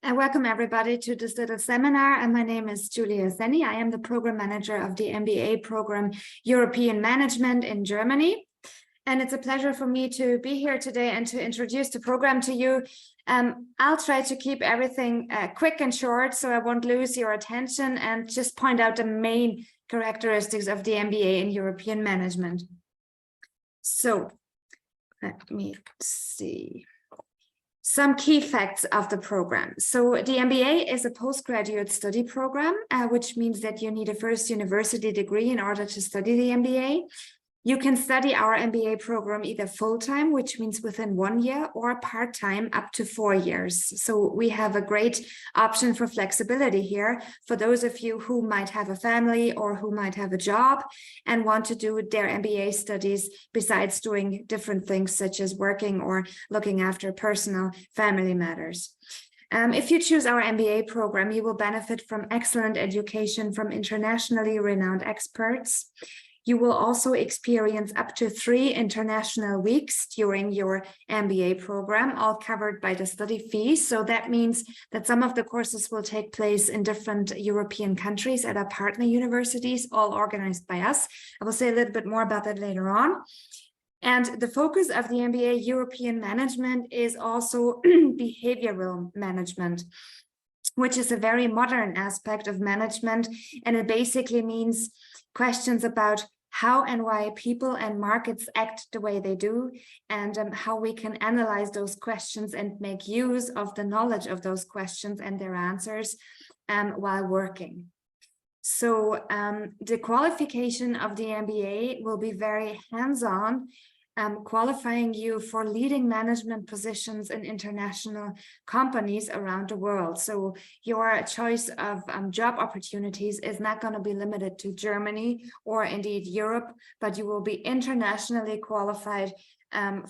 And welcome everybody to this little seminar. And my name is Julia Senni. I am the program manager of the MBA program European Management in Germany. And it's a pleasure for me to be here today and to introduce the program to you. I'll try to keep everything quick and short so I won't lose your attention and just point out the main characteristics of the MBA in European Management. So let me see. Some key facts of the program. So the MBA is a postgraduate study program, which means that you need a first university degree in order to study the MBA. You can study our MBA program either full-time, which means within 1 year, or part-time up to 4 years. So we have a great option for flexibility here for those of you who might have a family or who might have a job and want to do their MBA studies besides doing different things such as working or looking after personal family matters. If you choose our MBA program, you will benefit from excellent education from internationally renowned experts. You will also experience up to 3 international weeks during your MBA program, all covered by the study fees. So that means that some of the courses will take place in different European countries at our partner universities, all organized by us. I will say a little bit more about that later on. And the focus of the MBA European Management is also behavioral management, which is a very modern aspect of management. And it basically means questions about how and why people and markets act the way they do, and how we can analyze those questions and make use of the knowledge of those questions and their answers while working. So the qualification of the MBA will be very hands-on, qualifying you for leading management positions in international companies around the world. So your choice of job opportunities is not going to be limited to Germany or indeed Europe, but you will be internationally qualified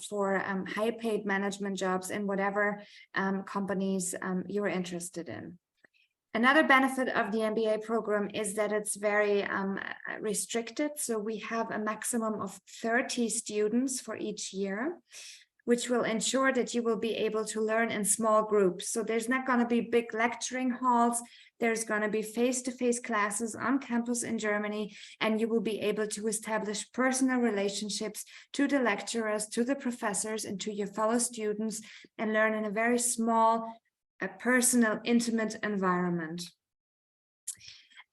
for high-paid management jobs in whatever companies you're interested in. Another benefit of the MBA program is that it's very restricted. So we have a maximum of 30 students for each year, which will ensure that you will be able to learn in small groups. So there's not going to be big lecturing halls. There's going to be face-to-face classes on campus in Germany, and you will be able to establish personal relationships to the lecturers, to the professors, and to your fellow students, and learn in a very small, a personal, intimate environment.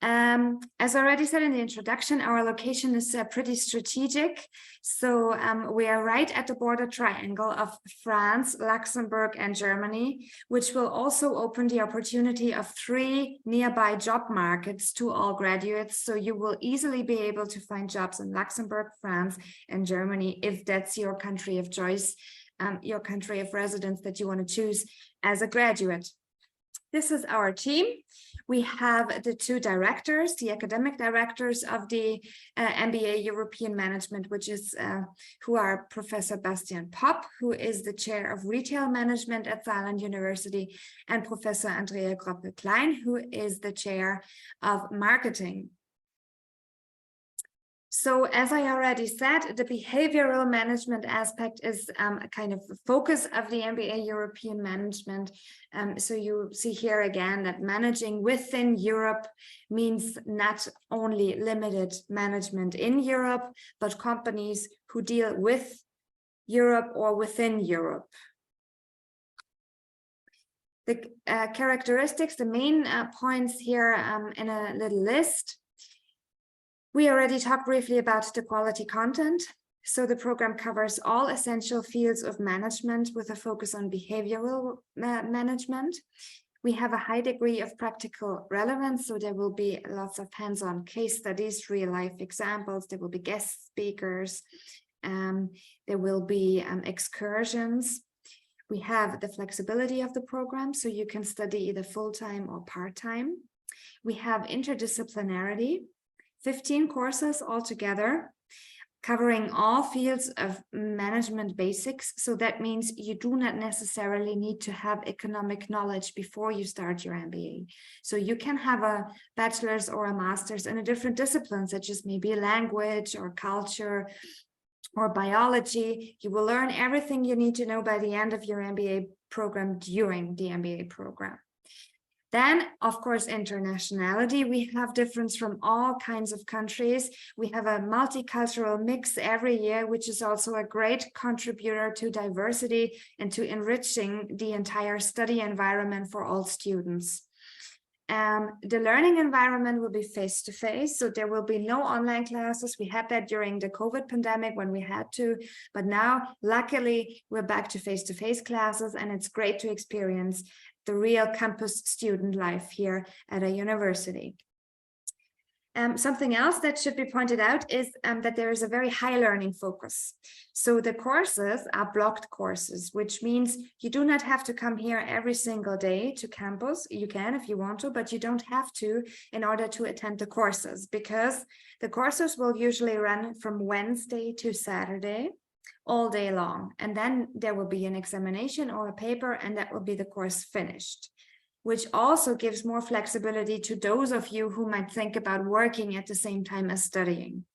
As I already said in the introduction, our location is pretty strategic. So we are right at the border triangle of France, Luxembourg, and Germany, which will also open the opportunity of 3 nearby job markets to all graduates. So you will easily be able to find jobs in Luxembourg, France, and Germany, if that's your country of choice, your country of residence that you want to choose as a graduate. This is our team. We have the 2 directors, the academic directors of the MBA European Management, which is who are Professor Bastian Popp, who is the chair of retail management at Saarlandes University, and Professor Andrea Groppe-Klein, who is the chair of marketing. So as I already said, the behavioral management aspect is a kind of the focus of the MBA European Management. So you see here again that managing within Europe means not only limited management in Europe, but companies who deal with Europe or within Europe. The characteristics, the main points here in a little list. We already talked briefly about the quality content. So the program covers all essential fields of management with a focus on behavioral management. We have a high degree of practical relevance, so there will be lots of hands-on case studies, real-life examples, there will be guest speakers, there will be excursions. We have the flexibility of the program, so you can study either full-time or part-time. We have interdisciplinarity. 15 courses altogether, covering all fields of management basics. So that means you do not necessarily need to have economic knowledge before you start your MBA. So you can have a bachelor's or a master's in a different discipline, such as maybe language or culture or biology. You will learn everything you need to know by the end of your MBA program during the MBA program. Then, of course, internationality. We have difference from all kinds of countries. We have a multicultural mix every year, which is also a great contributor to diversity and to enriching the entire study environment for all students. The learning environment will be face-to-face, so there will be no online classes. We had that during the COVID pandemic when we had to, but now, luckily, we're back to face-to-face classes, and it's great to experience the real campus student life here at a university. Something else that should be pointed out is that there is a very high learning focus. So the courses are blocked courses, which means you do not have to come here every single day to campus. You can if you want to, but you don't have to in order to attend the courses, because the courses will usually run from Wednesday to Saturday all day long. And then there will be an examination or a paper, and that will be the course finished, which also gives more flexibility to those of you who might think about working at the same time as studying.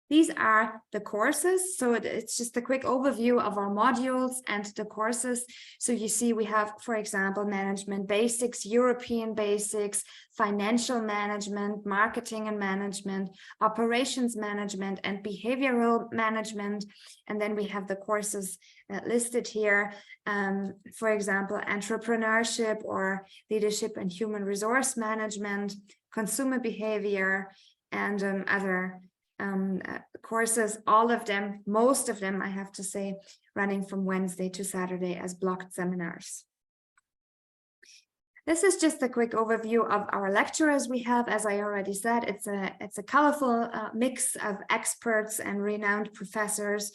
These are the courses. So it's just a quick overview of our modules and the courses. So you see we have, for example, management basics, European basics, financial management, marketing and management, operations management, and behavioral management. And then we have the courses listed here. For example, entrepreneurship or leadership and human resource management, consumer behavior, and other courses, all of them, most of them, I have to say, running from Wednesday to Saturday as blocked seminars. This is just a quick overview of our lecturers we have. As I already said, it's a colorful mix of experts and renowned professors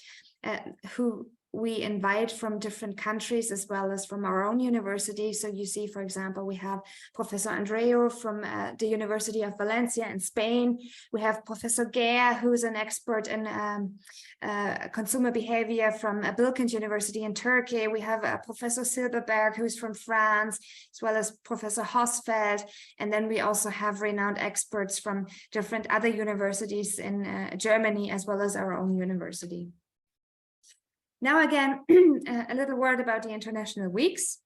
who we invite from different countries as well as from our own university. So you see, for example, we have Professor Andreu from the University of Valencia in Spain. We have Professor Gea, who's an expert in consumer behavior from Bilkent University in Turkey. We have Professor Silberberg, who's from France, as well as Professor Hosfeld. And then we also have renowned experts from different other universities in Germany, as well as our own university. Now, again, a little word about the International Weeks.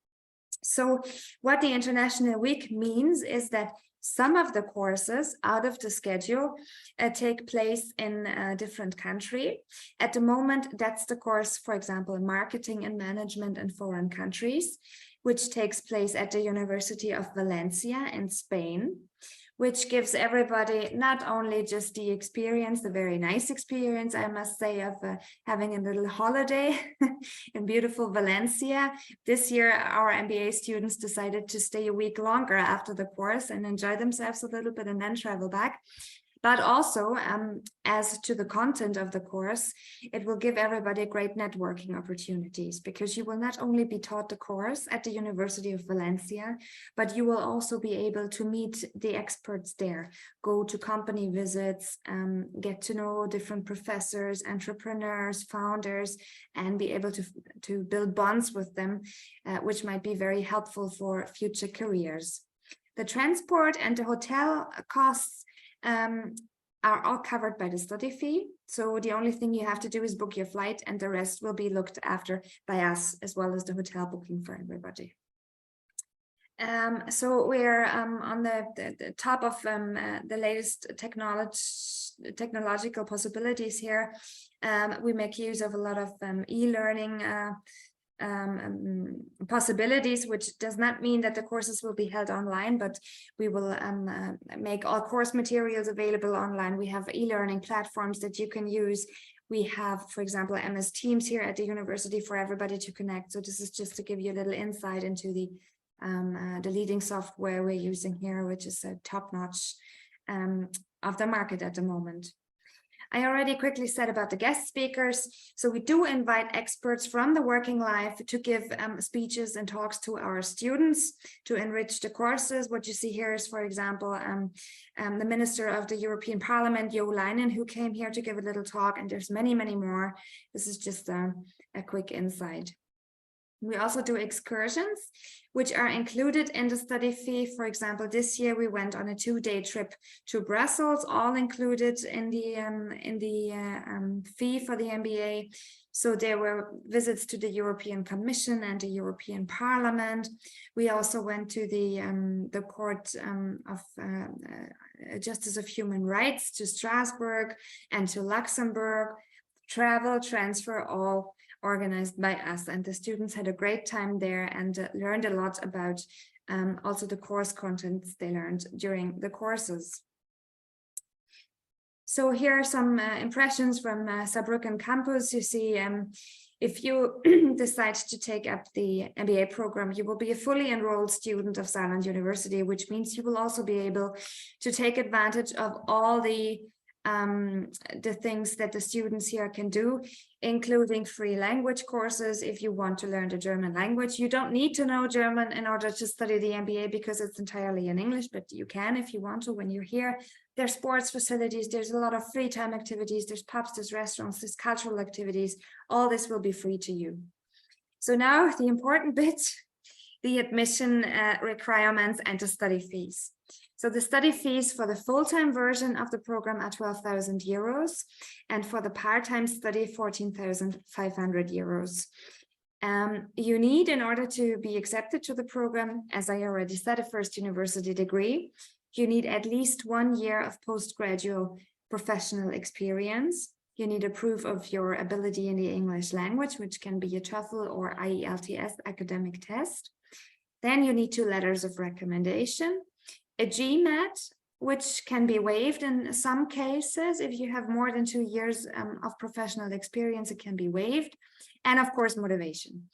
So what the International Week means is that some of the courses out of the schedule take place in a different country. At the moment, that's the course, for example, in marketing and management in foreign countries, which takes place at the University of Valencia in Spain, which gives everybody not only just the experience, the very nice experience, I must say, of having a little holiday in beautiful Valencia. This year, our MBA students decided to stay a week longer after the course and enjoy themselves a little bit and then travel back. But also, as to the content of the course, it will give everybody great networking opportunities, because you will not only be taught the course at the University of Valencia, but you will also be able to meet the experts there, go to company visits, get to know different professors, entrepreneurs, founders, and be able to build bonds with them, which might be very helpful for future careers. The transport and the hotel costs are all covered by the study fee. So the only thing you have to do is book your flight, and the rest will be looked after by us, as well as the hotel booking for everybody. So we're on the top of the latest technological possibilities here. We make use of a lot of e-learning possibilities, which does not mean that the courses will be held online, but we will make all course materials available online. We have e-learning platforms that you can use. We have, for example, MS Teams here at the university for everybody to connect. So this is just to give you a little insight into the leading software we're using here, which is a top-notch of the market at the moment. I already quickly said about the guest speakers. So we do invite experts from the working life to give speeches and talks to our students to enrich the courses. What you see here is, for example, the Minister of the European Parliament, Jo Leinen, who came here to give a little talk, and there's many, many more. This is just a quick insight. We also do excursions, which are included in the study fee. For example, this year we went on a 2-day trip to Brussels, all included in the fee for the MBA. So there were visits to the European Commission and the European Parliament. We also went to the Court of Justice of Human Rights to Strasbourg and to Luxembourg. Travel, transfer, all organized by us, and the students had a great time there and learned a lot about also the course contents they learned during the courses. So here are some impressions from Saarbrücken campus. You see, if you decide to take up the MBA program, you will be a fully enrolled student of Saarland University, which means you will also be able to take advantage of all the things that the students here can do, including free language courses. If you want to learn the German language, you don't need to know German in order to study the MBA because it's entirely in English, but you can if you want to when you're here. There's sports facilities, there's a lot of free time activities, there's pubs, there's restaurants, there's cultural activities. All this will be free to you. So now the important bit, the admission requirements and the study fees. So the study fees for the full-time version of the program are 12,000 euros, and for the part-time study, 14,500 euros. You need, in order to be accepted to the program, as I already said, a first university degree. You need at least 1 year of postgraduate professional experience. You need a proof of your ability in the English language, which can be a TOEFL or IELTS academic test. Then you need 2 letters of recommendation. A GMAT, which can be waived in some cases. If you have more than 2 years of professional experience, it can be waived. And of course, motivation.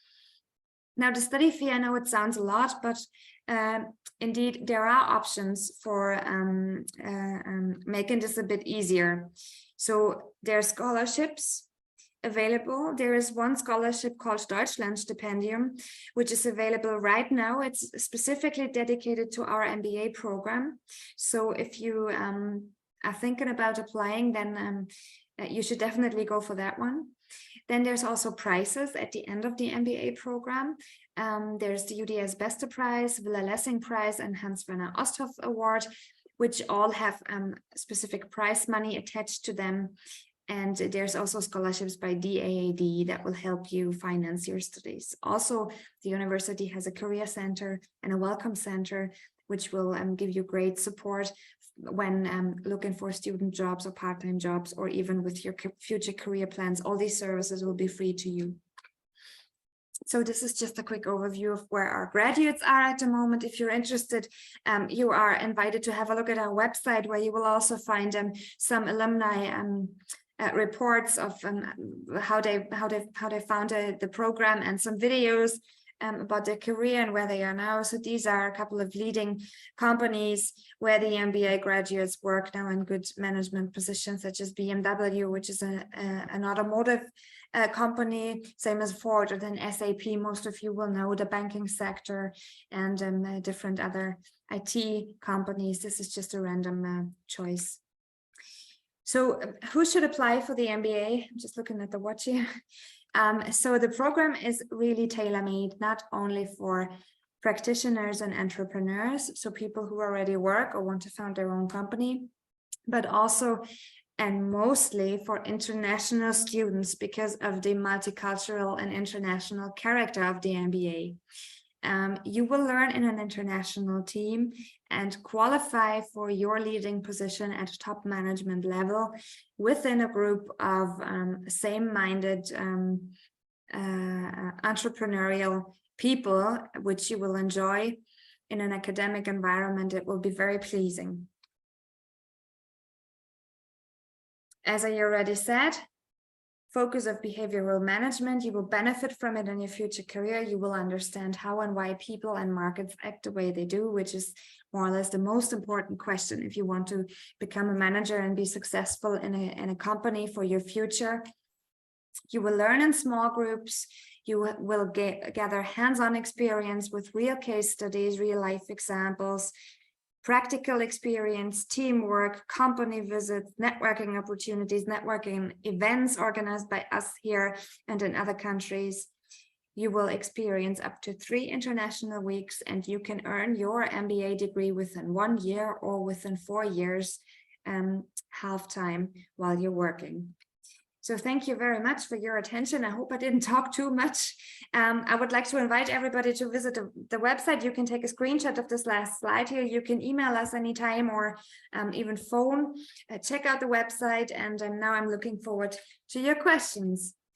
Now, the study fee, I know it sounds a lot, but indeed, there are options for making this a bit easier. So there are scholarships available. There is one scholarship called Deutschland Stipendium, which is available right now. It's specifically dedicated to our MBA program. So if you are thinking about applying, then you should definitely go for that one. Then there's also prizes at the end of the MBA program. There's the UDS Beste Prize, Villa Lessing Prize, and Hans-Werner Osthoff Award, which all have specific prize money attached to them. And there's also scholarships by DAAD that will help you finance your studies. Also, the university has a career center and a welcome center, which will give you great support when looking for student jobs or part-time jobs, or even with your future career plans. All these services will be free to you. So this is just a quick overview of where our graduates are at the moment. If you're interested, you are invited to have a look at our website, where you will also find some alumni reports of how they found the program, and some videos about their career and where they are now. So these are a couple of leading companies where the MBA graduates work now in good management positions, such as BMW, which is an automotive company, same as Ford, or then SAP. Most of you will know the banking sector, and different other IT companies. This is just a random choice. So who should apply for the MBA? I'm just looking at the watch here. So the program is really tailor-made, not only for practitioners and entrepreneurs, so people who already work or want to found their own company, but also and mostly for international students, because of the multicultural and international character of the MBA. You will learn in an international team and qualify for your leading position at top management level within a group of same-minded entrepreneurial people, which you will enjoy in an academic environment. It will be very pleasing. As I already said, focus of behavioral management, you will benefit from it in your future career. You will understand how and why people and markets act the way they do, which is more or less the most important question if you want to become a manager and be successful in a company for your future. You will learn in small groups. You will gather hands-on experience with real case studies, real life examples, practical experience, teamwork, company visits, networking opportunities, networking events organized by us here and in other countries. you will experience up to 3 international weeks, and you can earn your MBA degree within 1 year or within 4 years, half-time while you're working. So thank you very much for your attention. I hope I didn't talk too much. I would like to invite everybody to visit the website. You can take a screenshot of this last slide here. You can email us anytime or even phone. Check out the website. And now I'm looking forward to your questions.